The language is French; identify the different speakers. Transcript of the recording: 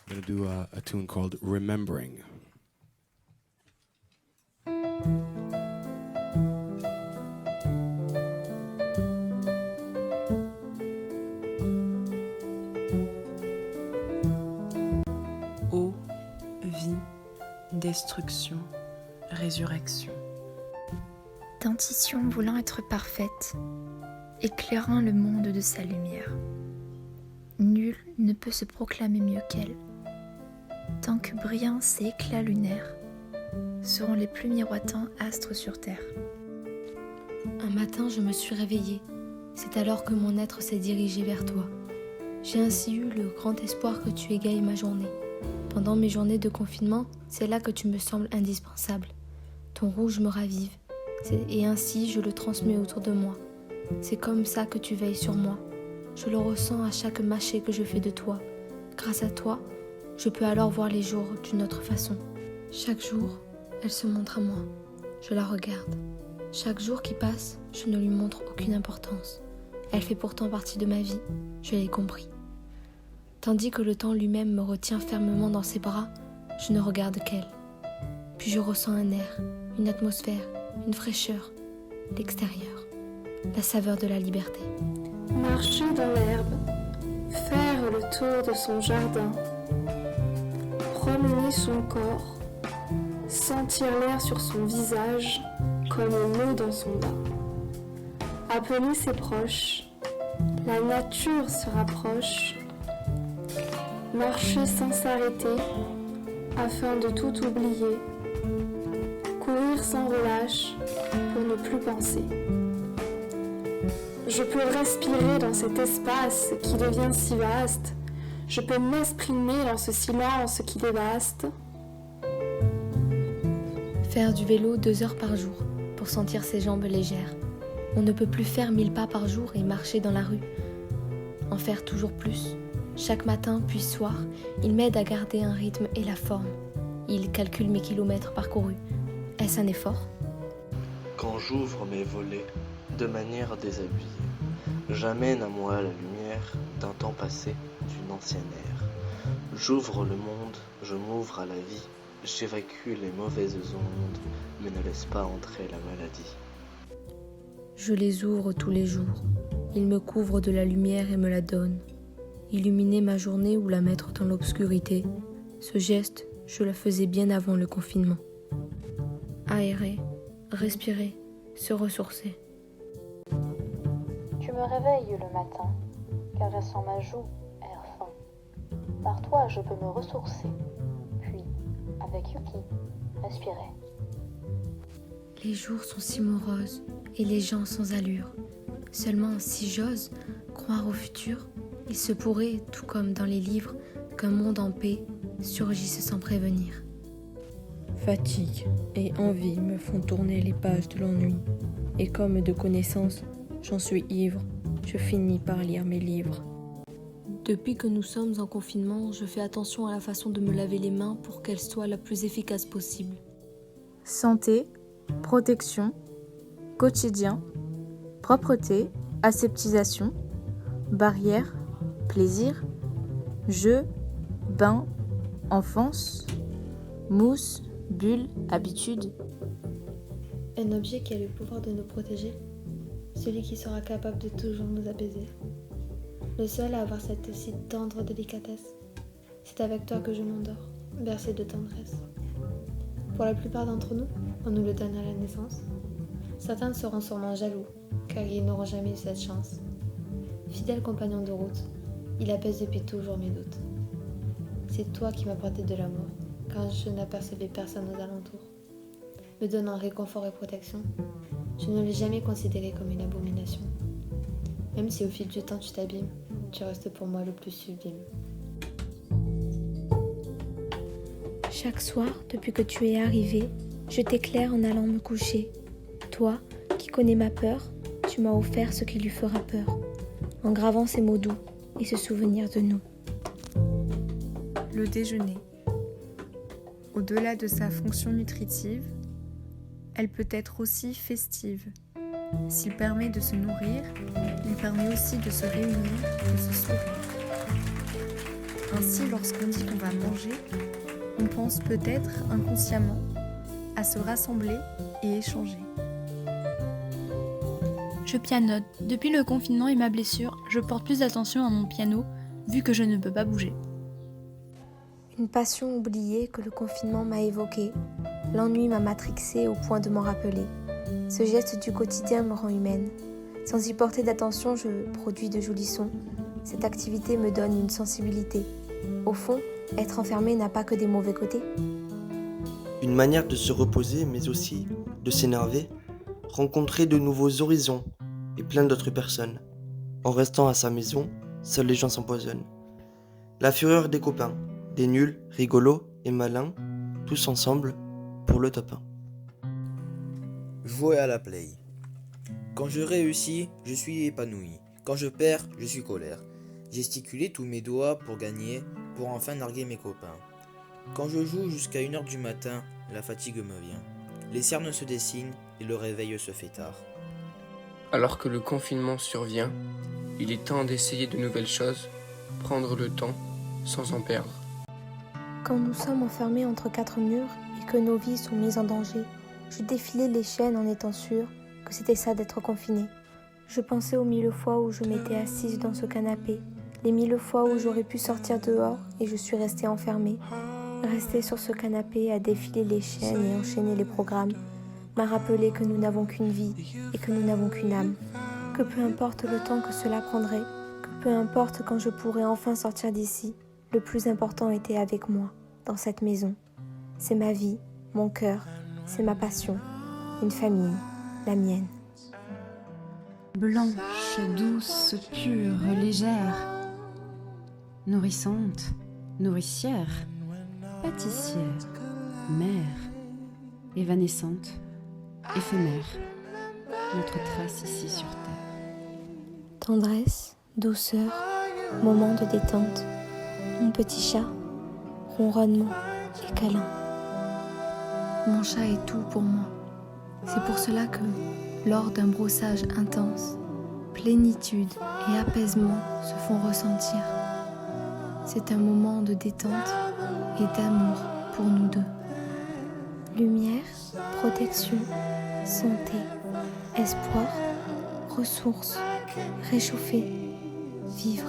Speaker 1: I'm going to do a tune called Remembering.
Speaker 2: Eau, vie, destruction, résurrection.
Speaker 3: Dentition voulant être parfaite, éclairant le monde de sa lumière. Nul ne peut se proclamer mieux qu'elle, tant que brillance et éclat lunaire seront les plus miroitants astres sur terre.
Speaker 4: Un matin, je me suis réveillée. C'est alors que mon être s'est dirigé vers toi. J'ai ainsi eu le grand espoir que tu égayes ma journée. Pendant mes journées de confinement, c'est là que tu me sembles indispensable. Ton rouge me ravive, et ainsi je le transmets autour de moi. C'est comme ça que tu veilles sur moi. Je le ressens à chaque mâchée que je fais de toi. Grâce à toi, je peux alors voir les jours d'une autre façon. Chaque jour, elle se montre à moi. Je la regarde. Chaque jour qui passe, je ne lui montre aucune importance. Elle fait pourtant partie de ma vie, je l'ai compris. Tandis que le temps lui-même me retient fermement dans ses bras, je ne regarde qu'elle. Puis je ressens un air, une atmosphère, une fraîcheur, l'extérieur, la saveur de la liberté.
Speaker 5: Marcher dans l'herbe, faire le tour de son jardin, promener son corps, sentir l'air sur son visage comme l'eau dans son bain. Appeler ses proches, la nature se rapproche, marcher sans s'arrêter afin de tout oublier, courir sans relâche pour ne plus penser. Je peux respirer dans cet espace qui devient si vaste, je peux m'exprimer dans ce silence qui dévaste.
Speaker 4: Faire du vélo 2 heures par jour pour sentir ses jambes légères. On ne peut plus faire 1000 pas par jour et marcher dans la rue. En faire toujours plus. Chaque matin puis soir, il m'aide à garder un rythme et la forme. Il calcule mes kilomètres parcourus. Est-ce un effort ?
Speaker 6: Quand j'ouvre mes volets de manière déshabillée, j'amène à moi la lumière d'un temps passé, d'une ancienne ère. J'ouvre le monde, je m'ouvre à la vie, j'évacue les mauvaises ondes, mais ne laisse pas entrer la maladie.
Speaker 4: Je les ouvre tous les jours. Ils me couvrent de la lumière et me la donnent. Illuminer ma journée ou la mettre dans l'obscurité, ce geste, je le faisais bien avant le confinement. Aérer, respirer, se ressourcer.
Speaker 7: Tu me réveilles le matin, caressant ma joue, air fin. Par toi, je peux me ressourcer, puis, avec Yuki, respirer.
Speaker 4: Les jours sont si moroses et les gens sans allure. Seulement, si j'ose croire au futur, il se pourrait, tout comme dans les livres, qu'un monde en paix surgisse sans prévenir.
Speaker 8: Fatigue et envie me font tourner les pages de l'ennui. Et comme de connaissances, j'en suis ivre, je finis par lire mes livres.
Speaker 4: Depuis que nous sommes en confinement, je fais attention à la façon de me laver les mains pour qu'elle soit la plus efficace possible.
Speaker 9: Santé, protection, quotidien, propreté, aseptisation, barrière, plaisir, jeu, bain, enfance, mousse, bulle, habitude.
Speaker 4: Un objet qui a le pouvoir de nous protéger, celui qui sera capable de toujours nous apaiser. Le seul à avoir cette si tendre délicatesse, c'est avec toi que je m'endors, bercée de tendresse. Pour la plupart d'entre nous, on nous le donne à la naissance. Certains seront sûrement jaloux, car ils n'auront jamais eu cette chance. Fidèle compagnon de route, il apaise depuis toujours mes doutes. C'est toi qui m'apportais de l'amour, quand je n'apercevais personne aux alentours. Me donnant réconfort et protection, je ne l'ai jamais considéré comme une abomination. Même si au fil du temps tu t'abîmes, tu restes pour moi le plus sublime.
Speaker 3: Chaque soir, depuis que tu es arrivé, je t'éclaire en allant me coucher. Toi, qui connais ma peur, tu m'as offert ce qui lui fera peur, en gravant ces mots doux et ce souvenir de nous.
Speaker 2: Le déjeuner. Au-delà de sa fonction nutritive, elle peut être aussi festive. S'il permet de se nourrir, il permet aussi de se réunir, de se sourire. Ainsi, lorsqu'on dit qu'on va manger, on pense peut-être inconsciemment à se rassembler et échanger.
Speaker 10: Je pianote. Depuis le confinement et ma blessure, je porte plus d'attention à mon piano, vu que je ne peux pas bouger.
Speaker 4: Une passion oubliée que le confinement m'a évoquée. L'ennui m'a matrixée au point de m'en rappeler. Ce geste du quotidien me rend humaine. Sans y porter d'attention, je produis de jolis sons. Cette activité me donne une sensibilité. Au fond, être enfermé n'a pas que des mauvais côtés.
Speaker 6: Une manière de se reposer, mais aussi de s'énerver, rencontrer de nouveaux horizons et plein d'autres personnes. En restant à sa maison, seuls les gens s'empoisonnent. La fureur des copains, des nuls, rigolos et malins, tous ensemble pour le top 1.
Speaker 11: Jouer à la play. Quand je réussis, je suis épanoui. Quand je perds, je suis colère. Gesticuler tous mes doigts pour gagner, pour enfin narguer mes copains. Quand je joue jusqu'à 1h du matin, la fatigue me vient. Les cernes se dessinent et le réveil se fait tard.
Speaker 12: Alors que le confinement survient, il est temps d'essayer de nouvelles choses, prendre le temps sans en perdre.
Speaker 4: Quand nous sommes enfermés entre 4 murs et que nos vies sont mises en danger, je défilais les chaînes en étant sûre que c'était ça d'être confiné. Je pensais aux 1000 fois où je m'étais assise dans ce canapé, les 1000 fois où j'aurais pu sortir dehors et je suis restée enfermée. Rester sur ce canapé à défiler les chaînes et enchaîner les programmes m'a rappelé que nous n'avons qu'une vie et que nous n'avons qu'une âme. Que peu importe le temps que cela prendrait, que peu importe quand je pourrais enfin sortir d'ici, le plus important était avec moi, dans cette maison. C'est ma vie, mon cœur, c'est ma passion, une famille, la mienne.
Speaker 13: Blanche, douce, pure, légère, nourrissante, nourricière, pâtissière, mère, évanescente, éphémère, notre trace ici sur terre.
Speaker 4: Tendresse, douceur, moment de détente, mon petit chat, ronronnement et câlin.
Speaker 2: Mon chat est tout pour moi. C'est pour cela que, lors d'un brossage intense, plénitude et apaisement se font ressentir. C'est un moment de détente et d'amour pour nous deux.
Speaker 4: Lumière, protection, santé, espoir, ressources, réchauffer, vivre.